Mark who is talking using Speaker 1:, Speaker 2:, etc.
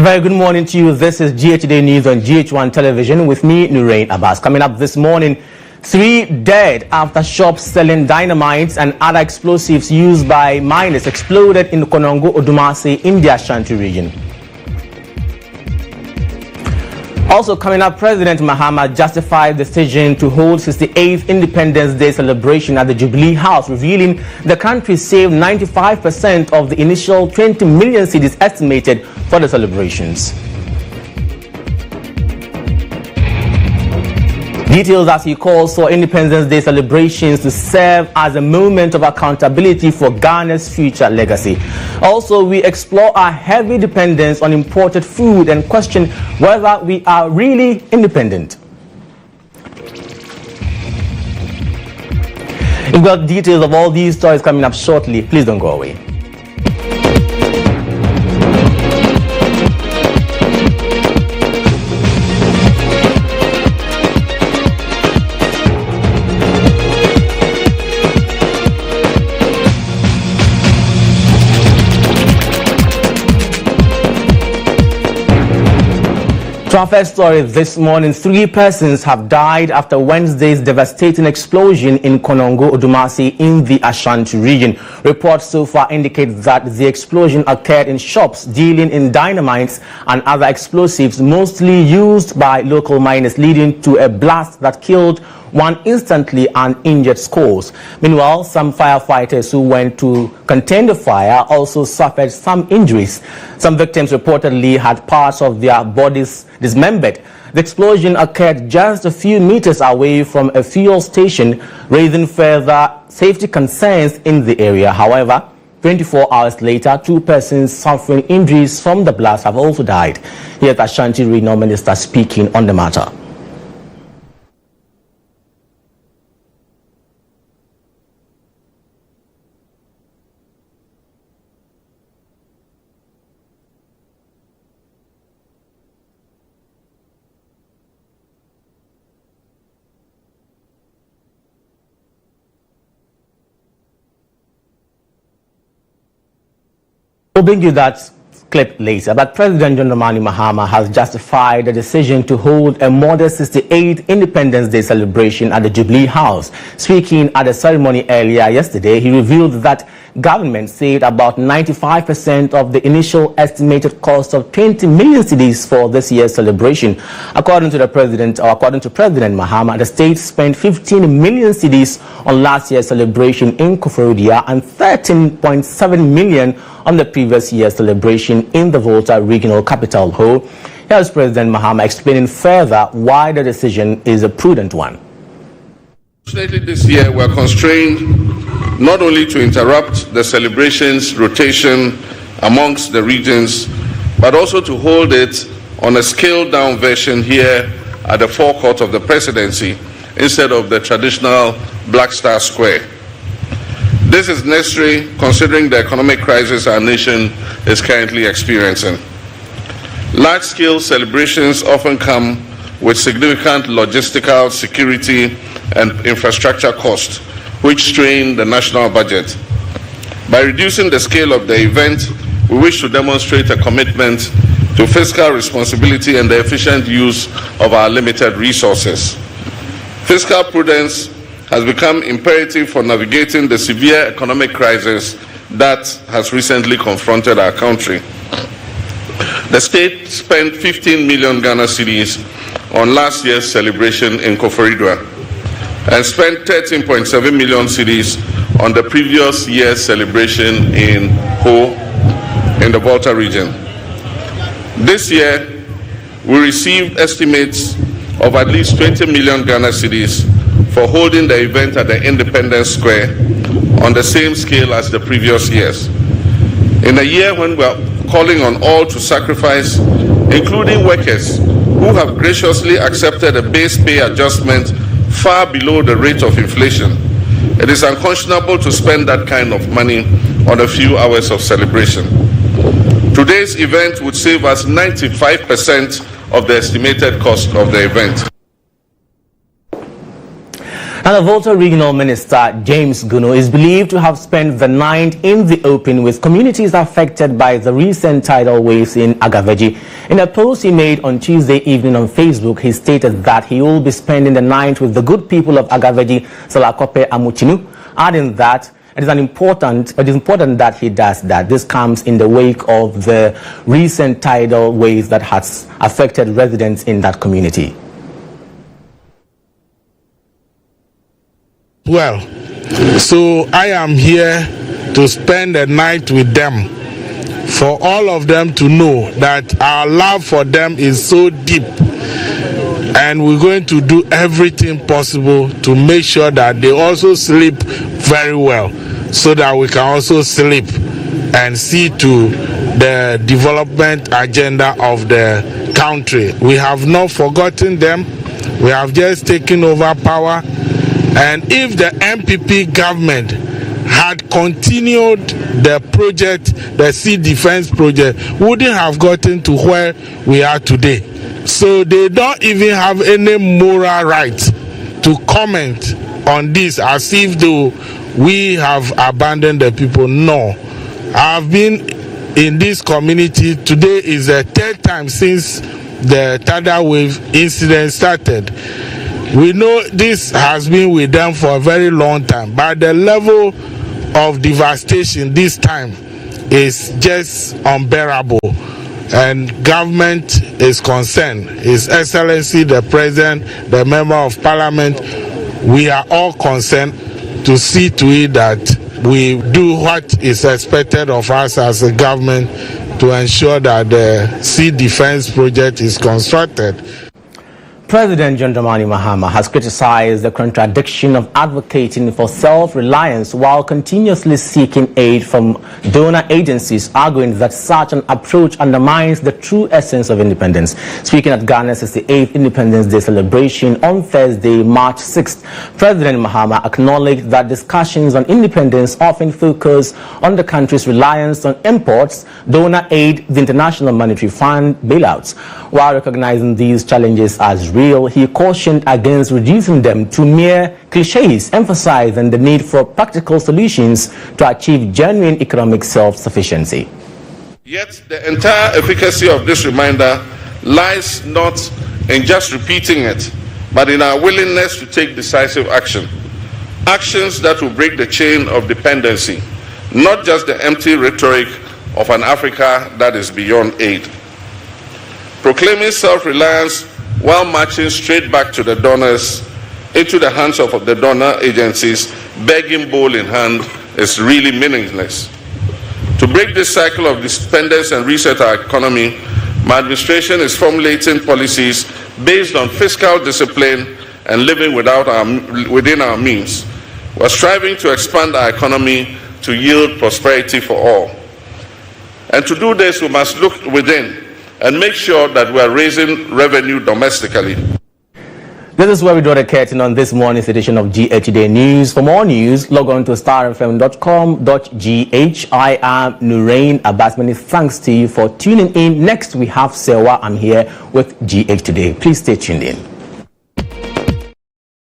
Speaker 1: very good morning to you. This is GHOne News on GHOne television with me, El-Nurein Abass. Coming up this morning, 3 dead after shops selling dynamites and other explosives used by miners exploded in Konongo Odumase in the Ashanti region. Also coming up, President Mahama justified the decision to hold 68th Independence Day celebration at the Jubilee House, revealing the country saved 95% of the initial 20 million cedis estimated for the celebrations. Details as he calls for Independence Day celebrations to serve as a moment of accountability for Ghana's future legacy. Also, we explore our heavy dependence on imported food and question whether we are really independent. We've got details of all these stories coming up shortly. Please don't go away. To our first story this morning, 3 persons have died after Wednesday's devastating explosion in Konongo Odumase in the Ashanti region. Reports so far indicate that the explosion occurred in shops dealing in dynamites and other explosives, mostly used by local miners, leading to a blast that killed 1 instantly and injured scores. Meanwhile, some firefighters who went to contain the fire also suffered some injuries. Some victims reportedly had parts of their bodies dismembered. The explosion occurred just a few meters away from a fuel station, raising further safety concerns in the area. However, 24 hours later, 2 persons suffering injuries from the blast have also died. Here's the Ashanti Regional Minister speaking on the matter. We'll bring you that clip later, but President John Dramani Mahama has justified the decision to hold a modest 68th Independence Day celebration at the Jubilee House. Speaking at the ceremony earlier yesterday, he revealed that government saved about 95% of the initial estimated cost of 20 million cedis for this year's celebration. According to President Mahama, the state spent 15 million cedis on last year's celebration in Koforidua and 13.7 million on the previous year's celebration in the Volta regional capital. Here's President Mahama explaining further why the decision is a prudent one.
Speaker 2: Fortunately, this year we are constrained not only to interrupt the celebrations rotation amongst the regions, but also to hold it on a scaled-down version here at the forecourt of the presidency instead of the traditional Black Star Square. This is necessary considering the economic crisis our nation is currently experiencing. Large-scale celebrations often come with significant logistical, security, and infrastructure costs, which strain the national budget. By reducing the scale of the event, we wish to demonstrate a commitment to fiscal responsibility and the efficient use of our limited resources. Fiscal prudence has become imperative for navigating the severe economic crisis that has recently confronted our country. The state spent 15 million Ghana cedis on last year's celebration in Koforidua and spent 13.7 million cedis on the previous year's celebration in Ho in the Volta region. This year, we received estimates of at least 20 million Ghana cedis for holding the event at the Independence Square on the same scale as the previous years. In a year when we are calling on all to sacrifice, including workers who have graciously accepted a base pay adjustment far below the rate of inflation, it is unconscionable to spend that kind of money on a few hours of celebration. Today's event would save us 95% of the estimated cost of the event.
Speaker 1: And the Volta Regional Minister, James GHOne, is believed to have spent the night in the open with communities affected by the recent tidal waves in Agaveji. In a post he made on Tuesday evening on Facebook, he stated that he will be spending the night with the good people of Agaveji, Salakope, Amuchinu, adding that it is important that he does that. This comes in the wake of the recent tidal waves that has affected residents in that community.
Speaker 3: Well, so I am here to spend the night with them, for all of them to know that our love for them is so deep, and we're going to do everything possible to make sure that they also sleep very well, so that we can also sleep and see to the development agenda of the country. We have not forgotten them. We have just taken over power. And if the MPP government had continued the project, the sea defense project, wouldn't have gotten to where we are today. So they don't even have any moral right to comment on this as if though we have abandoned the people. No. I've been in this community. Today is the third time since the tidal wave incident started. We know this has been with them for a very long time, but the level of devastation this time is just unbearable, and government is concerned. His Excellency the President, the Member of Parliament, we are all concerned to see to it that we do what is expected of us as a government to ensure that the sea defense project is constructed.
Speaker 1: President John Dramani Mahama has criticized the contradiction of advocating for self-reliance while continuously seeking aid from donor agencies, arguing that such an approach undermines the true essence of independence. Speaking at Ghana's 68th Independence Day celebration on Thursday, March 6th, President Mahama acknowledged that discussions on independence often focus on the country's reliance on imports, donor aid, the International Monetary Fund, bailouts. While recognizing these challenges as real, he cautioned against reducing them to mere cliches, emphasizing the need for practical solutions to achieve genuine economic self-sufficiency.
Speaker 2: Yet the entire efficacy of this reminder lies not in just repeating it, but in our willingness to take decisive action. Actions that will break the chain of dependency, not just the empty rhetoric of an Africa that is beyond aid. Proclaiming self-reliance while marching straight back to the donors, into the hands of the donor agencies, begging bowl in hand, is really meaningless. To break this cycle of dependence and reset our economy, my administration is formulating policies based on fiscal discipline and living within our means. We're striving to expand our economy to yield prosperity for all. And to do this, we must look within and make sure that we are raising revenue domestically.
Speaker 1: This is where we draw the curtain on this morning's edition of GHOne News. For more news, log on to starfm.com.gh. I am El-Nurein. Abass, many thanks to you for tuning in. Next, we have Sewa. I'm here with GH Today. Please stay tuned in.